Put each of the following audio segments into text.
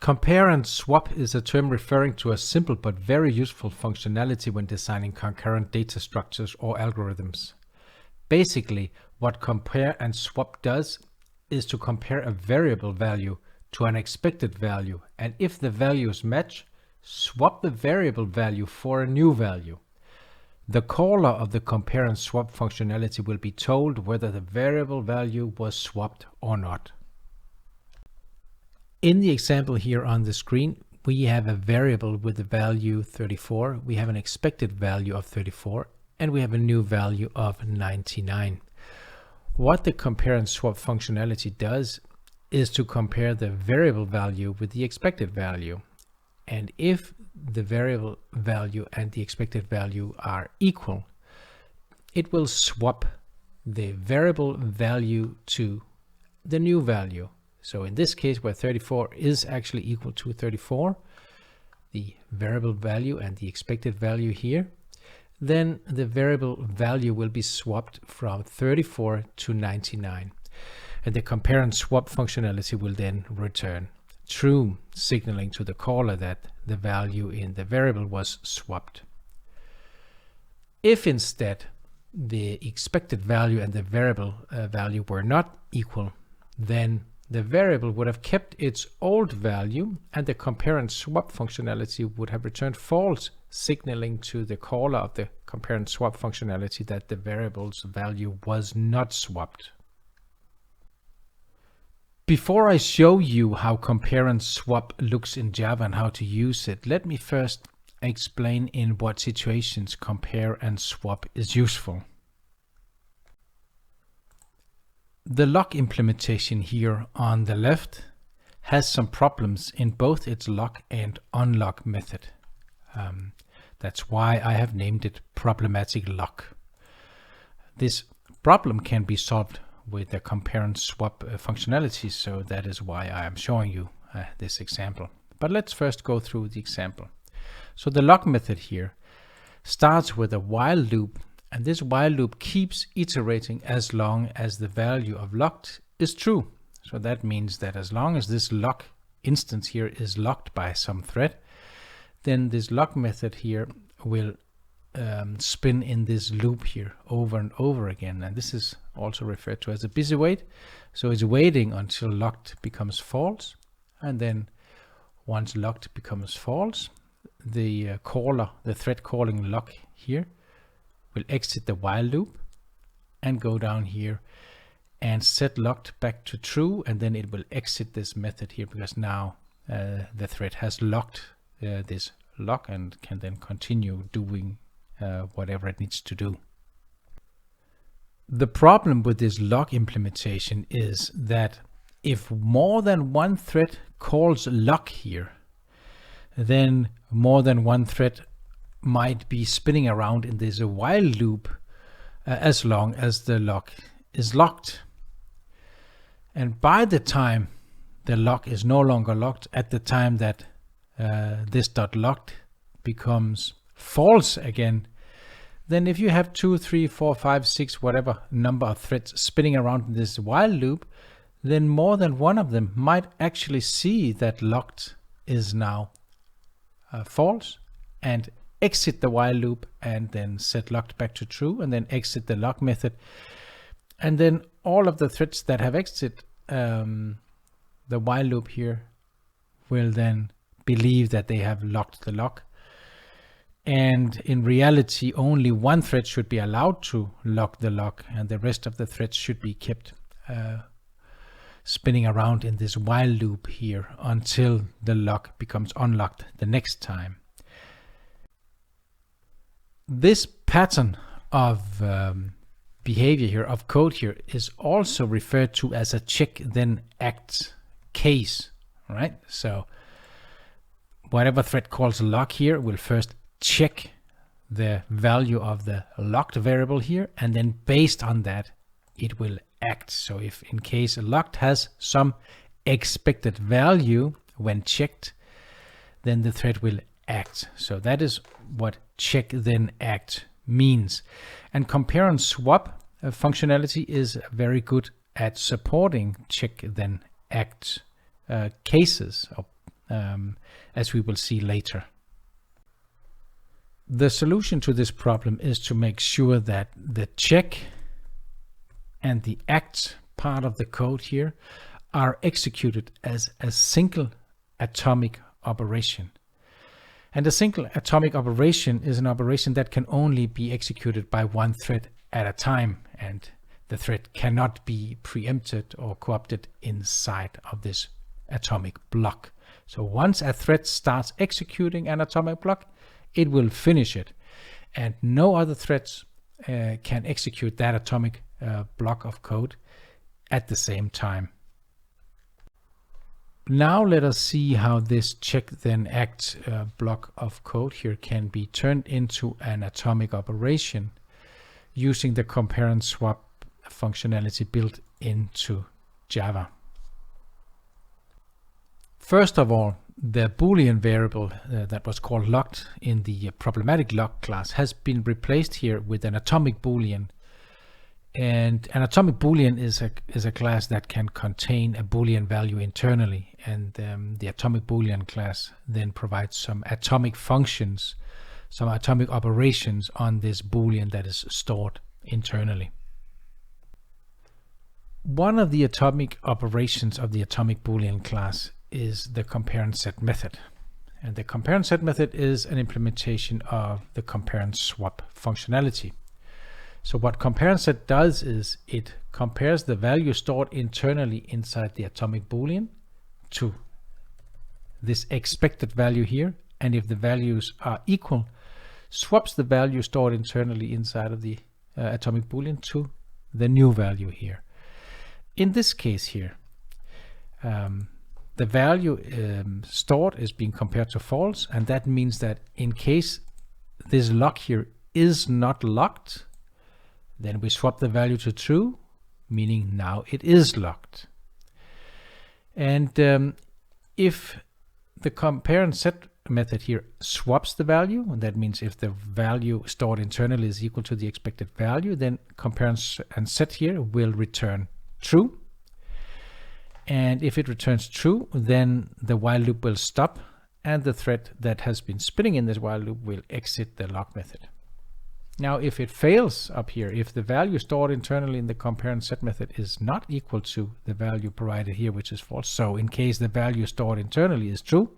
Compare and swap is a term referring to a simple but very useful functionality when designing concurrent data structures or algorithms. Basically, what compare and swap does is to compare a variable value to an expected value, and if the values match, swap the variable value for a new value. The caller of the compare and swap functionality will be told whether the variable value was swapped or not. In the example here on the screen, we have a variable with the value 34, we have an expected value of 34, and we have a new value of 99. What the compare and swap functionality does is to compare the variable value with the expected value. And if the variable value and the expected value are equal, it will swap the variable value to the new value. So in this case, where 34 is actually equal to 34, the variable value and the expected value here, then the variable value will be swapped from 34 to 99. And the compare and swap functionality will then return true, signaling to the caller that the value in the variable was swapped. If instead the expected value and the variable value were not equal, then the variable would have kept its old value and the compare and swap functionality would have returned false, signaling to the caller of the compare and swap functionality that the variable's value was not swapped. Before I show you how compare and swap looks in Java and how to use it, let me first explain in what situations compare and swap is useful. The lock implementation here on the left has some problems in both its lock and unlock method. That's why I have named it problematic lock. This problem can be solved with the compare and swap functionality, so that is why I am showing you this example. But let's first go through the example. So the lock method here starts with a while loop, and this while loop keeps iterating as long as the value of locked is true. So that means that as long as this lock instance here is locked by some thread, then this lock method here will spin in this loop here over and over again. And this is also referred to as a busy wait. So it's waiting until locked becomes false. And then once locked becomes false, the caller, the thread calling lock here, will exit the while loop and go down here and set locked back to true, and then it will exit this method here because now the thread has locked this lock and can then continue doing whatever it needs to do. The problem with this lock implementation is that if more than one thread calls lock here, then more than one thread might be spinning around in this while loop as long as the lock is locked. And by the time the lock is no longer locked, at the time that this dot locked becomes false again, then if you have 2, 3, 4, 5, 6, whatever number of threads spinning around in this while loop, then more than one of them might actually see that locked is now false and exit the while loop and then set locked back to true and then exit the lock method. And then all of the threads that have exited the while loop here will then believe that they have locked the lock. And in reality, only one thread should be allowed to lock the lock, and the rest of the threads should be kept spinning around in this while loop here until the lock becomes unlocked the next time. This pattern of behavior here, of code here, is also referred to as a check then act case, right? So whatever thread calls lock here will first check the value of the locked variable here, and then based on that it will act. So if in case locked has some expected value when checked, then the thread will act. So that is what check then act means. And compare and swap functionality is very good at supporting check then act cases, or as we will see later. The solution to this problem is to make sure that the check and the act part of the code here are executed as a single atomic operation. And a single atomic operation is an operation that can only be executed by one thread at a time, and the thread cannot be preempted or co-opted inside of this atomic block. So once a thread starts executing an atomic block, it will finish it, and no other threads can execute that atomic block of code at the same time. Now let us see how this check then act block of code here can be turned into an atomic operation using the compare and swap functionality built into Java. First of all, the Boolean variable that was called locked in the problematic lock class has been replaced here with an atomic Boolean. And an atomic Boolean is a class that can contain a Boolean value internally, and the atomic Boolean class then provides some atomic functions, some atomic operations on this Boolean that is stored internally. One of the atomic operations of the atomic Boolean class is the compare and set method. And the compare and set method is an implementation of the compare and swap functionality. So what compare and set does is it compares the value stored internally inside the atomic Boolean to this expected value here, and if the values are equal, swaps the value stored internally inside of the atomic Boolean to the new value here. In this case here, the value stored is being compared to false, and that means that in case this lock here is not locked, then we swap the value to true, meaning now it is locked. And if the compare and set method here swaps the value, and that means if the value stored internally is equal to the expected value, then compare and set here will return true. And if it returns true, then the while loop will stop, and the thread that has been spinning in this while loop will exit the lock method. Now, if it fails up here, if the value stored internally in the compare and set method is not equal to the value provided here, which is false, so in case the value stored internally is true,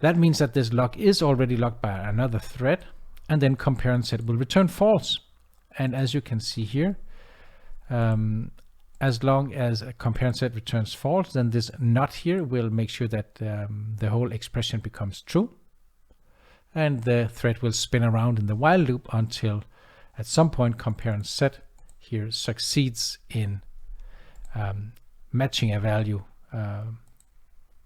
that means that this lock is already locked by another thread, and then compare and set will return false. And as you can see here, as long as a compare and set returns false, then this not here will make sure that the whole expression becomes true. And the thread will spin around in the while loop until at some point compare and set here succeeds in matching a value,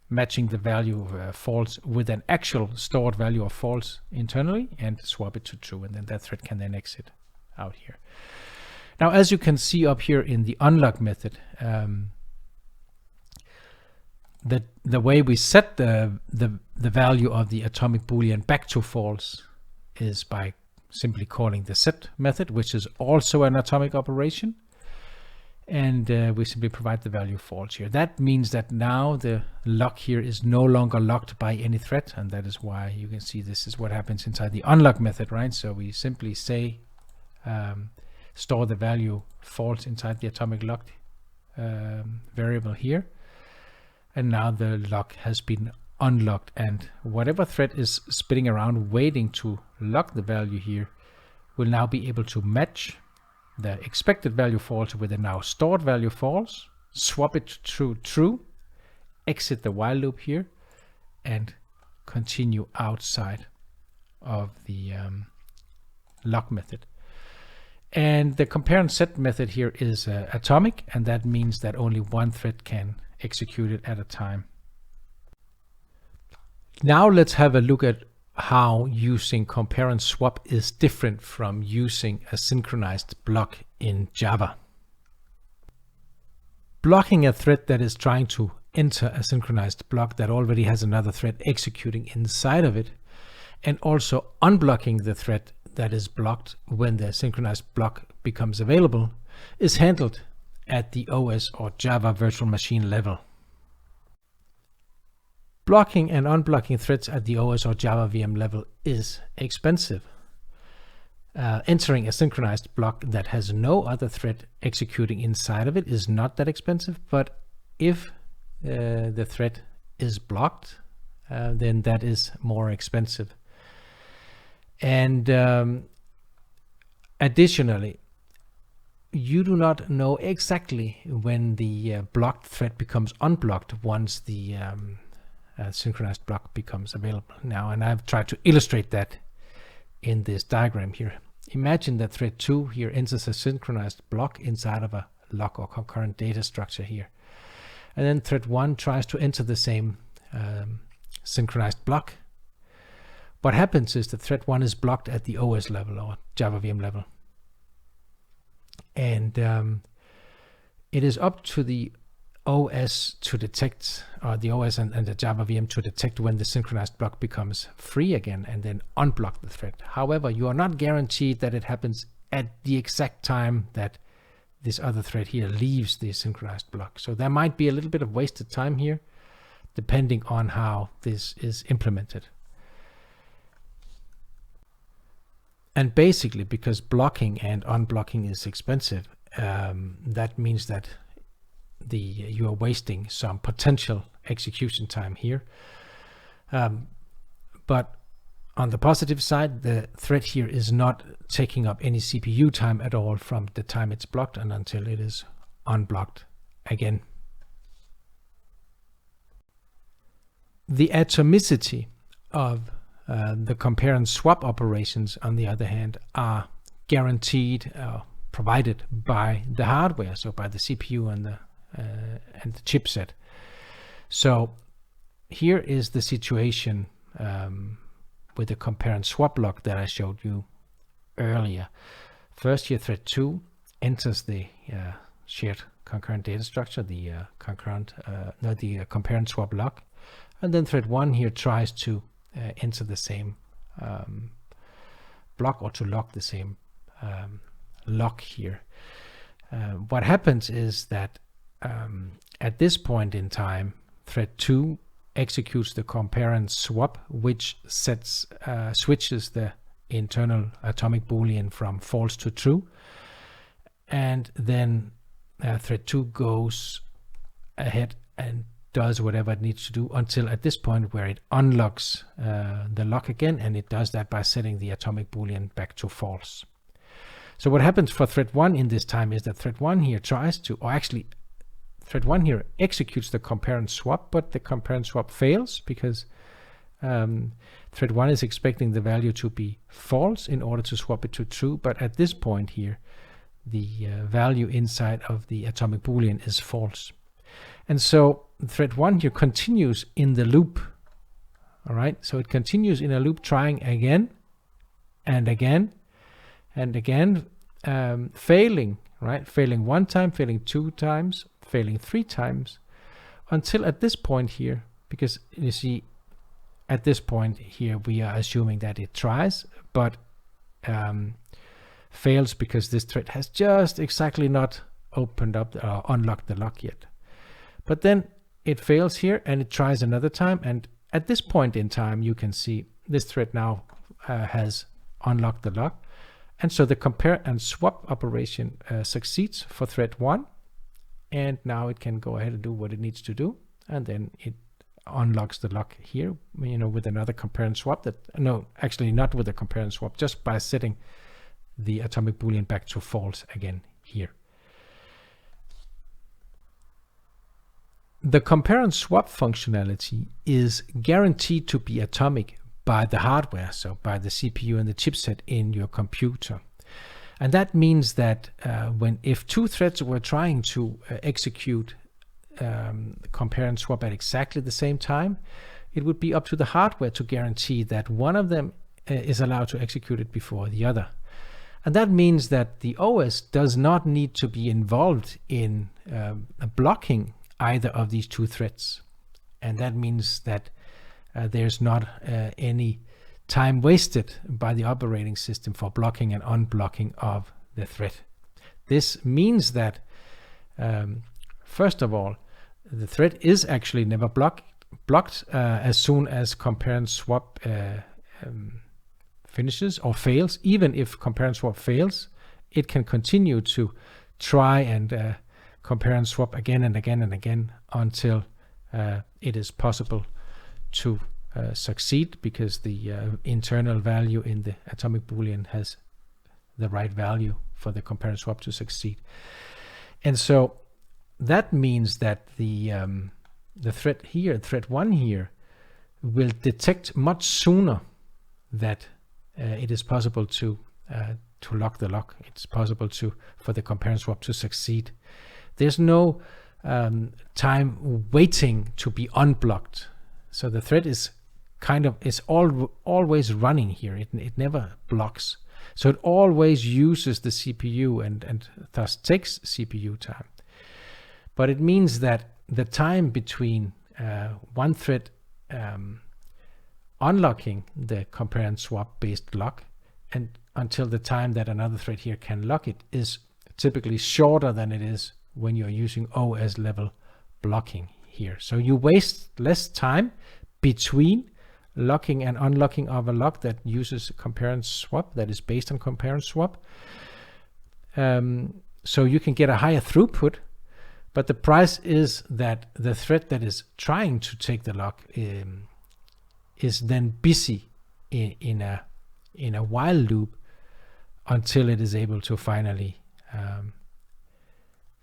matching the value of false with an actual stored value of false internally, and swap it to true, and then that thread can then exit out here. Now, as you can see up here in the unlock method, the way we set the value of the atomic Boolean back to false is by simply calling the set method, which is also an atomic operation, and we simply provide the value false here. That means that now the lock here is no longer locked by any thread, and that is why you can see this is what happens inside the unlock method, right? So we simply say store the value false inside the atomic locked variable here, and now the lock has been unlocked, and whatever thread is spinning around waiting to lock the value here will now be able to match the expected value false with the now stored value false, swap it to true, exit the while loop here, and continue outside of the lock method. And the compare and set method here is atomic, and that means that only one thread can execute it at a time. Now let's have a look at how using compare and swap is different from using a synchronized block in Java. Blocking a thread that is trying to enter a synchronized block that already has another thread executing inside of it, and also unblocking the thread that is blocked when the synchronized block becomes available, is handled at the OS or Java virtual machine level. Blocking and unblocking threads at the OS or Java VM level is expensive. Entering a synchronized block that has no other thread executing inside of it is not that expensive, but if the thread is blocked, then that is more expensive. And additionally, you do not know exactly when the blocked thread becomes unblocked once the synchronized block becomes available now. And I've tried to illustrate that in this diagram here. Imagine that thread 2 here enters a synchronized block inside of a lock or concurrent data structure here. And then thread 1 tries to enter the same synchronized block. What happens is that thread 1 is blocked at the OS level or Java VM level. And it is up to the OS to detect, or the OS and the Java VM to detect when the synchronized block becomes free again and then unblock the thread. However, you are not guaranteed that it happens at the exact time that this other thread here leaves the synchronized block. So there might be a little bit of wasted time here, depending on how this is implemented. And basically, because blocking and unblocking is expensive, that means that you are wasting some potential execution time here. But on the positive side, the thread here is not taking up any CPU time at all from the time it's blocked and until it is unblocked again. The atomicity of the compare and swap operations, on the other hand, are guaranteed, provided by the hardware, so by the CPU and the chipset. So here is the situation with the compare and swap lock that I showed you earlier. First here, thread 2 enters the shared concurrent data structure, the compare and swap lock, and then thread 1 here tries to enter the same block, or to lock the same lock here. What happens is that at this point in time, thread 2 executes the compare and swap, which switches the internal atomic boolean from false to true, and then thread 2 goes ahead and does whatever it needs to do until at this point where it unlocks the lock again, and it does that by setting the atomic boolean back to false. So what happens for thread 1 in this time is that thread 1 here tries to, or actually thread 1 here executes the compare and swap, but the compare and swap fails because thread 1 is expecting the value to be false in order to swap it to true, but at this point here the value inside of the atomic boolean is false. And so thread 1 here continues in the loop. All right, so it continues in a loop, trying again and again and again, failing, right? Failing 1 time, failing 2 times, failing 3 times, until at this point here, because you see at this point here we are assuming that it tries, but fails because this thread has just exactly not opened up or unlocked the lock yet. But then it fails here and it tries another time, and at this point in time you can see this thread now has unlocked the lock, and so the compare and swap operation succeeds for thread 1, and now it can go ahead and do what it needs to do, and then it unlocks the lock here, you know, with another compare and swap. No, actually not with a compare and swap, just by setting the atomic boolean back to false again here. The compare and swap functionality is guaranteed to be atomic by the hardware, so by the CPU and the chipset in your computer. And that means that if 2 threads were trying to execute compare and swap at exactly the same time, it would be up to the hardware to guarantee that one of them is allowed to execute it before the other. And that means that the OS does not need to be involved in blocking either of these 2 threads. And that means that there's not any time wasted by the operating system for blocking and unblocking of the thread. This means that first of all, the thread is actually never blocked blocked as soon as compare and swap finishes or fails. Even if compare and swap fails, it can continue to try and compare and swap again and again and again until it is possible to succeed, because the internal value in the atomic boolean has the right value for the compare and swap to succeed. And so that means that the thread here, thread 1 here, will detect much sooner that it is possible to lock the lock. It's possible for the compare and swap to succeed. There's no time waiting to be unblocked. So the thread is always running here. It never blocks. So it always uses the CPU and thus takes CPU time. But it means that the time between one thread unlocking the compare and swap based lock and until the time that another thread here can lock it is typically shorter than it is when you're using OS level blocking here. So you waste less time between locking and unlocking of a lock that uses compare and swap, that is based on compare and swap. So you can get a higher throughput, but the price is that the thread that is trying to take the lock is then busy in a while loop until it is able to finally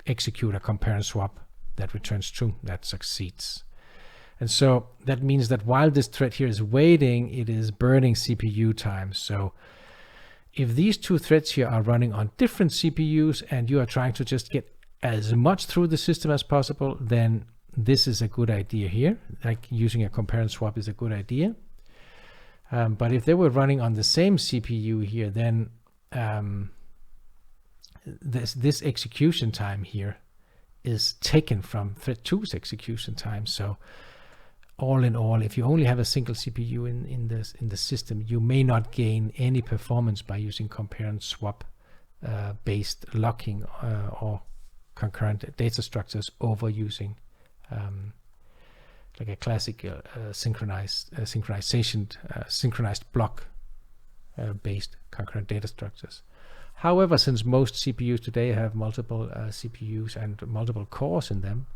execute a compare and swap that returns true, that succeeds. And so that means that while this thread here is waiting, it is burning CPU time. So if these two threads here are running on different CPUs and you are trying to just get as much through the system as possible, then this is a good idea here. Like using a compare and swap is a good idea. But if they were running on the same CPU here, then this execution time here is taken from thread 2's execution time. So all in all, if you only have a single CPU in the system, you may not gain any performance by using compare and swap based locking or concurrent data structures over using like a classic synchronized block based concurrent data structures. However, since most CPUs today have multiple CPUs and multiple cores in them,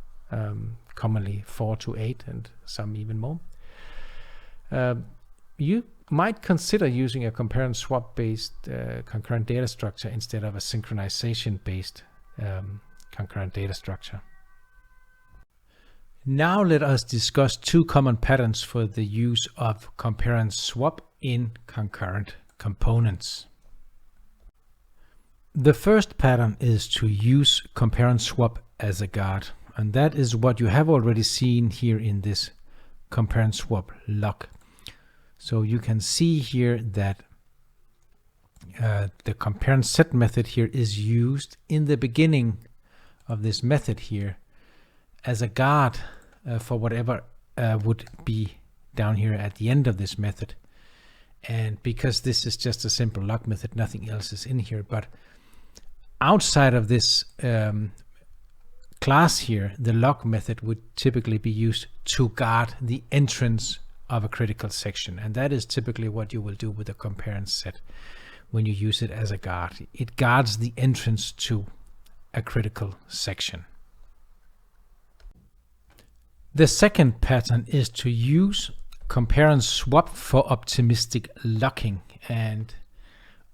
commonly 4 to 8 and some even more, you might consider using a compare and swap based concurrent data structure instead of a synchronization based concurrent data structure. Now let us discuss two common patterns for the use of compare and swap in concurrent components. The first pattern is to use compare and swap as a guard, and that is what you have already seen here in this compare and swap lock. So you can see here that the compare and set method here is used in the beginning of this method here as a guard for whatever would be down here at the end of this method. And because this is just a simple lock method, nothing else is in here. But outside of this class here, the lock method would typically be used to guard the entrance of a critical section. And that is typically what you will do with a compare and set when you use it as a guard. It guards the entrance to a critical section. The second pattern is to use compare and swap for optimistic locking. And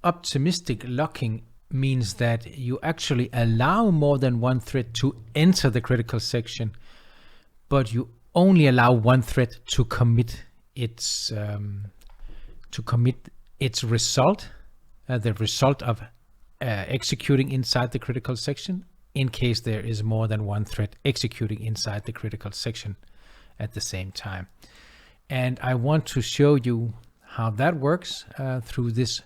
optimistic locking means that you actually allow more than one thread to enter the critical section, but you only allow one thread to commit its result, the result of executing inside the critical section, in case there is more than one thread executing inside the critical section at the same time. And I want to show you how that works through this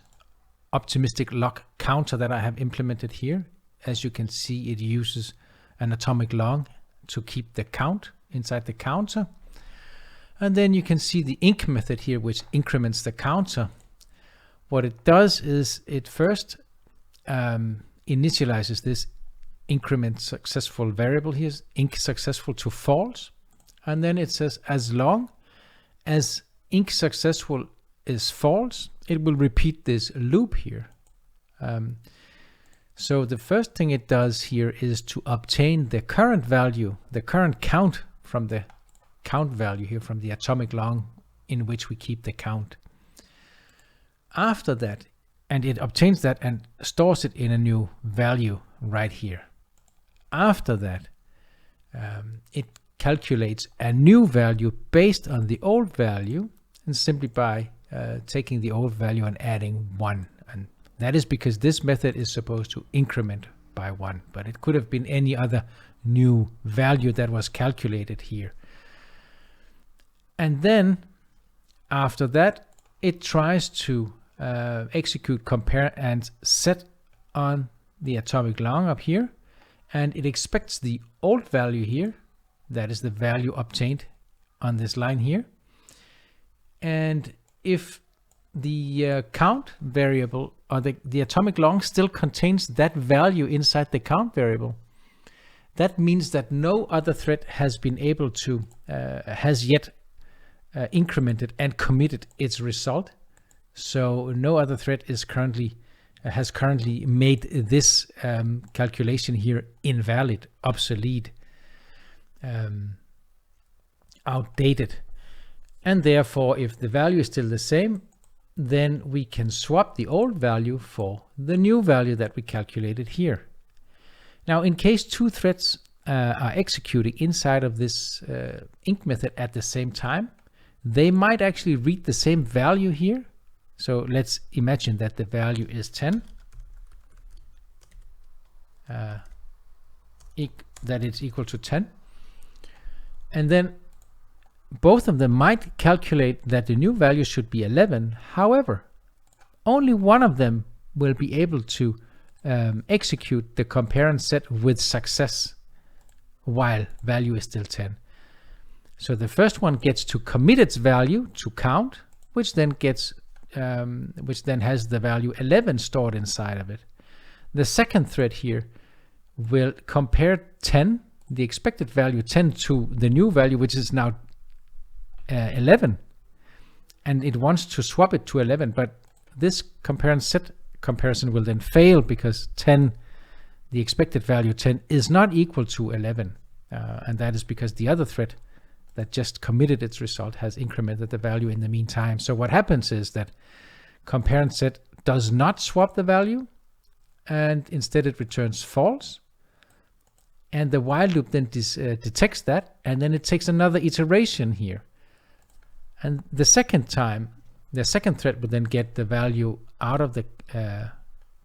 optimistic lock counter that I have implemented here. As you can see, it uses an atomic log to keep the count inside the counter. And then you can see the inc method here, which increments the counter. What it does is it first initializes this increment successful variable here, inc successful to false. and then it says as long as inc successful is false, it will repeat this loop here. So the first thing it does here is to obtain the current value, the current count from the count value here, from the atomic long in which we keep the count. After that, and it obtains that and stores it in a new value right here. After that, it calculates a new value based on the old value, and simply by taking the old value and adding 1. And that is because this method is supposed to increment by 1, but it could have been any other new value that was calculated here. And then after that, it tries to execute compare and set on the atomic long up here, and it expects the old value here, that is the value obtained on this line here. And if the count variable, or the atomic long still contains that value inside the count variable, that means that no other thread has been able to, has yet incremented and committed its result. So no other thread is currently, has currently made this calculation here invalid, obsolete, outdated. And therefore, if the value is still the same, then we can swap the old value for the new value that we calculated here. Now, in case two threads are executing inside of this inc method at the same time, they might actually read the same value here. So let's imagine that the value is 10, that it's equal to 10. And then both of them might calculate that the new value should be 11. However, only one of them will be able to execute the compare and set with success while value is still 10. So the first one gets to commit its value to count, which then gets which then has the value 11 stored inside of it. The second thread here will compare 10, the expected value 10, to the new value, which is now 11, and it wants to swap it to 11, but this compare and set comparison will then fail because 10, the expected value 10, is not equal to 11, and that is because the other thread that just committed its result has incremented the value in the meantime. So what happens is that compare and set does not swap the value, and instead it returns false. And the while loop then detects that, and then it takes another iteration here. And the second time, the second thread would then get the value out of the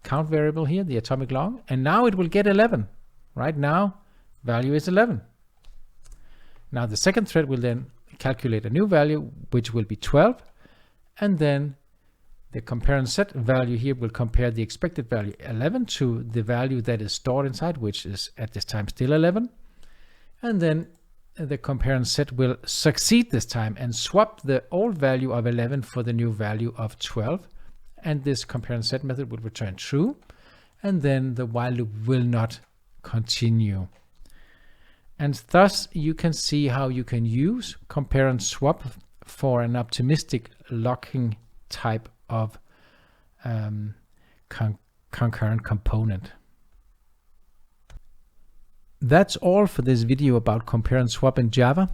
count variable here, the atomic long, and now it will get 11. Right now, value is 11. Now the second thread will then calculate a new value, which will be 12, and then the compare and set value here will compare the expected value 11 to the value that is stored inside, which is at this time still 11, and then the compare and set will succeed this time and swap the old value of 11 for the new value of 12, and this compare and set method will return true, and then the while loop will not continue. And thus you can see how you can use compare and swap for an optimistic locking type of concurrent component. That's all for this video about compare and swap in Java.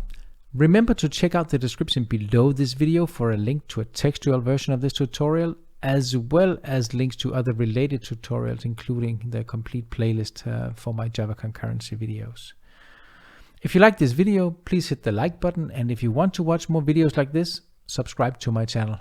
Remember to check out the description below this video for a link to a textual version of this tutorial, as well as links to other related tutorials, including the complete playlist for my Java concurrency videos. If you like this video, please hit the like button, and if you want to watch more videos like this, subscribe to my channel.